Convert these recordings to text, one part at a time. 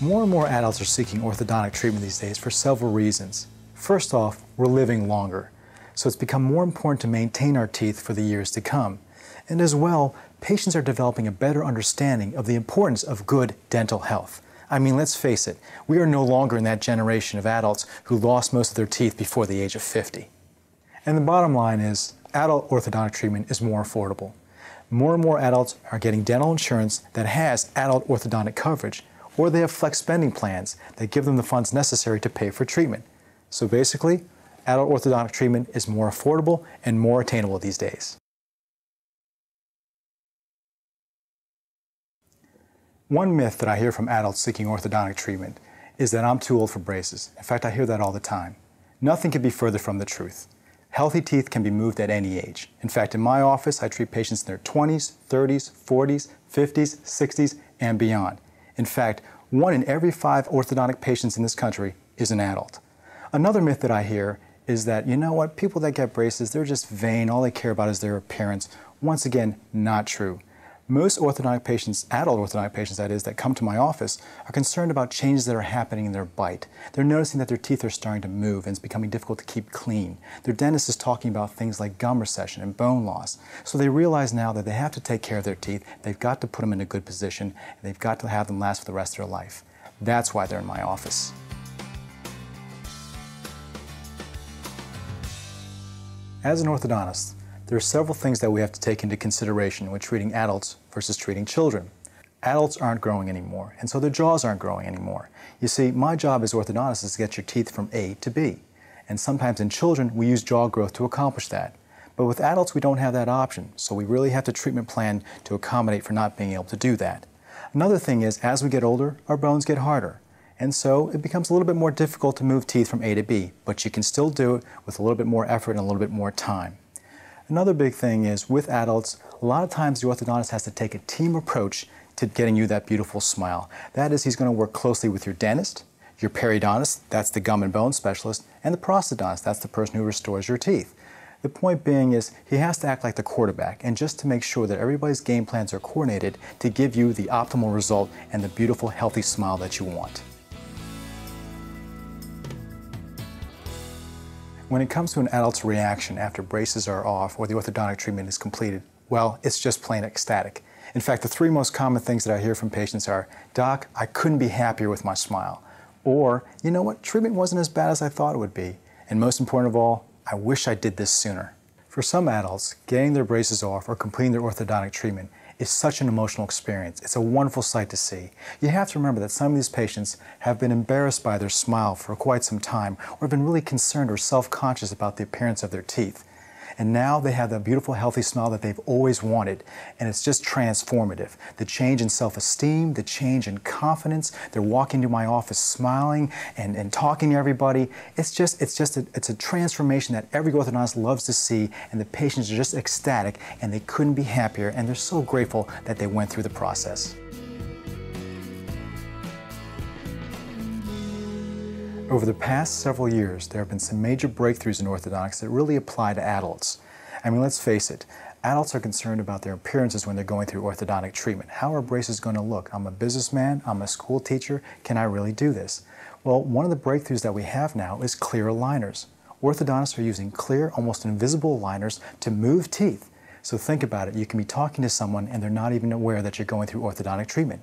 More and more adults are seeking orthodontic treatment these days for several reasons. First off, we're living longer, so it's become more important to maintain our teeth for the years to come. And as well, patients are developing a better understanding of the importance of good dental health. I mean, let's face it, we are no longer in that generation of adults who lost most of their teeth before the age of 50. And the bottom line is, adult orthodontic treatment is more affordable. More and more adults are getting dental insurance that has adult orthodontic coverage, or they have flex spending plans that give them the funds necessary to pay for treatment. So basically, adult orthodontic treatment is more affordable and more attainable these days. One myth that I hear from adults seeking orthodontic treatment is that I'm too old for braces. In fact, I hear that all the time. Nothing could be further from the truth. Healthy teeth can be moved at any age. In fact, in my office, I treat patients in their 20s, 30s, 40s, 50s, 60s, and beyond. In fact, 1 in every 5 orthodontic patients in this country is an adult. Another myth that I hear is that, you know what, people that get braces, they're just vain, all they care about is their appearance. Once again, not true. Most orthodontic patients, adult orthodontic patients that is, that come to my office are concerned about changes that are happening in their bite. They're noticing that their teeth are starting to move and it's becoming difficult to keep clean. Their dentist is talking about things like gum recession and bone loss. So they realize now that they have to take care of their teeth, they've got to put them in a good position, and they've got to have them last for the rest of their life. That's why they're in my office. As an orthodontist, there are several things that we have to take into consideration when treating adults versus treating children. Adults aren't growing anymore, and so their jaws aren't growing anymore. You see, my job as orthodontist is to get your teeth from A to B, and sometimes in children we use jaw growth to accomplish that. But with adults we don't have that option, so we really have to treatment plan to accommodate for not being able to do that. Another thing is, as we get older, our bones get harder, and so it becomes a little bit more difficult to move teeth from A to B, but you can still do it with a little bit more effort and a little bit more time. Another big thing is, with adults, a lot of times the orthodontist has to take a team approach to getting you that beautiful smile. That is, he's going to work closely with your dentist, your periodontist, that's the gum and bone specialist, and the prosthodontist, that's the person who restores your teeth. The point being is, he has to act like the quarterback, and just to make sure that everybody's game plans are coordinated to give you the optimal result and the beautiful, healthy smile that you want. When it comes to an adult's reaction after braces are off or the orthodontic treatment is completed, well, it's just plain ecstatic. In fact, the 3 most common things that I hear from patients are, "Doc, I couldn't be happier with my smile," or, "You know what, treatment wasn't as bad as I thought it would be," and most important of all, "I wish I did this sooner." For some adults, getting their braces off or completing their orthodontic treatment is such an emotional experience. It's a wonderful sight to see. You have to remember that some of these patients have been embarrassed by their smile for quite some time, or have been really concerned or self-conscious about the appearance of their teeth. And now they have that beautiful, healthy smile that they've always wanted, and it's just transformative. The change in self-esteem, the change in confidence, they're walking into my office smiling and talking to everybody. It's a transformation that every orthodontist loves to see, and the patients are just ecstatic, and they couldn't be happier, and they're so grateful that they went through the process. Over the past several years, there have been some major breakthroughs in orthodontics that really apply to adults. I mean, let's face it, adults are concerned about their appearances when they're going through orthodontic treatment. How are braces going to look? I'm a businessman, I'm a school teacher, can I really do this? Well, one of the breakthroughs that we have now is clear aligners. Orthodontists are using clear, almost invisible aligners to move teeth. So think about it, you can be talking to someone and they're not even aware that you're going through orthodontic treatment.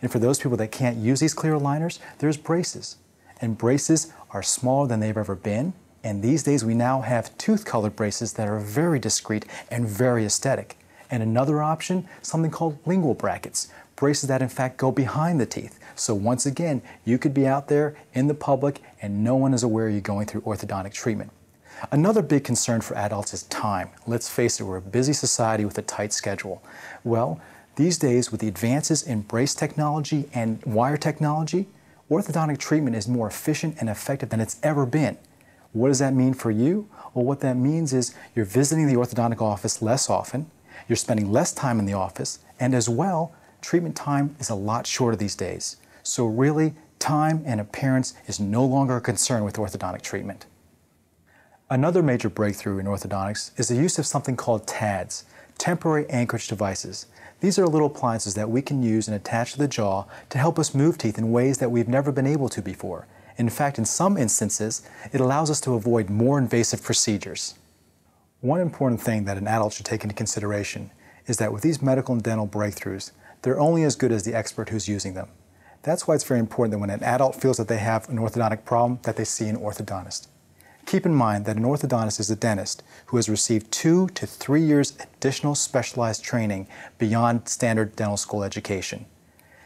And for those people that can't use these clear aligners, there's braces. And braces are smaller than they've ever been, and these days we now have tooth-colored braces that are very discreet and very aesthetic. And another option, something called lingual brackets, braces that in fact go behind the teeth. So once again, you could be out there in the public and no one is aware you're going through orthodontic treatment. Another big concern for adults is time. Let's face it, we're a busy society with a tight schedule. Well, these days with the advances in brace technology and wire technology, orthodontic treatment is more efficient and effective than it's ever been. What does that mean for you? Well, what that means is you're visiting the orthodontic office less often, you're spending less time in the office, and as well, treatment time is a lot shorter these days. So really, time and appearance is no longer a concern with orthodontic treatment. Another major breakthrough in orthodontics is the use of something called TADs, temporary anchorage devices. These are little appliances that we can use and attach to the jaw to help us move teeth in ways that we've never been able to before. In fact, in some instances, it allows us to avoid more invasive procedures. One important thing that an adult should take into consideration is that with these medical and dental breakthroughs, they're only as good as the expert who's using them. That's why it's very important that when an adult feels that they have an orthodontic problem, that they see an orthodontist. Keep in mind that an orthodontist is a dentist who has received 2 to 3 years additional specialized training beyond standard dental school education.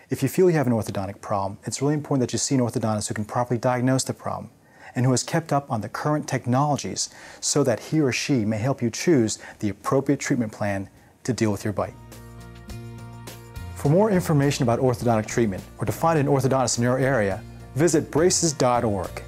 If you feel you have an orthodontic problem, it's really important that you see an orthodontist who can properly diagnose the problem and who has kept up on the current technologies so that he or she may help you choose the appropriate treatment plan to deal with your bite. For more information about orthodontic treatment or to find an orthodontist in your area, visit braces.org.